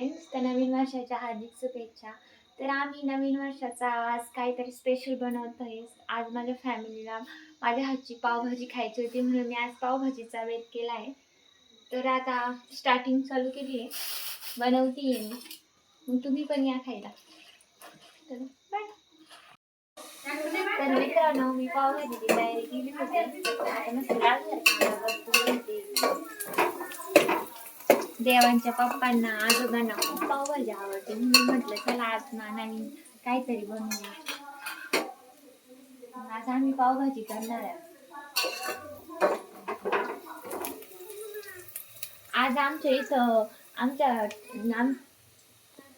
तर नवीन वर्षाच्या हार्दिक शुभेच्छा. तर आम्ही नवीन वर्षाचा आज काहीतरी स्पेशल बनवतोय. आज माझ्या फॅमिलीला माझ्या हातची पावभाजी खायची होती म्हणून मी आज पावभाजीचा बेत केला आहे. तर आता स्टार्टिंग चालू केली आहे, बनवते मी. मग तुम्ही पण या खायला. तर बाय. तर मित्रांनो, मी पावभाजीची तयारी केली होती. आता मस्त देवांच्या पप्पांना आजोबांना खूप पावभाजी आवडते म्हणून म्हटलं चला आज नवीन काहीतरी बनवूया. आज आम्ही पावभाजी करणार आहे. आज आमच्या इथं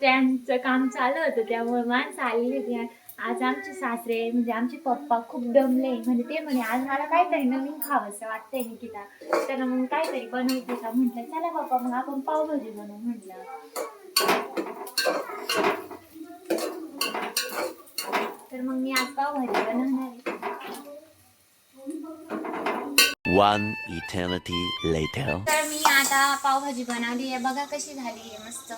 त्यांचं काम चालू होतं त्यामुळे माणसं आलेली होती. आज आमचे सासरे म्हणजे आमचे पप्पा खूप दमले, म्हणजे ते म्हणे आज मला काहीतरी नवीन खावंसं वाटतंय निकिता, तर मग काहीतरी बनवते का. म्हटलं चला पप्पा मग आपण पावभाजी बनवू म्हटलं. तर मग मी आज पावभाजी बनवणार आहे. One eternity later. तर मी आता पावभाजी बनवली आहे, बघा कशी झाली आहे. मस्त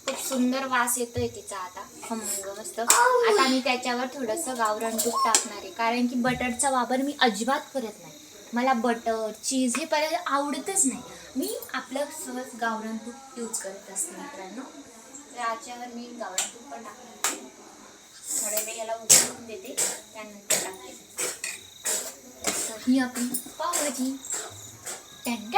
खूप सुंदर वास येतोय तिचा आता खमंग मस्त. आता मी त्याच्यावर थोडंसं गावरान तूप टाकणार आहे, कारण की बटरचा वापर मी अजिबात करत नाही. मला बटर चीज हे पहिले आवडतच नाही. मी आपलं सहज गावरान तूप यूज करत असते मित्रांनो. तर याच्यावर मी गावरान तूप पण टाकणार. थोड्या वेळ याला उकळून देते, त्यानंतर टाकते. तर ही आपली पावभाजी. टन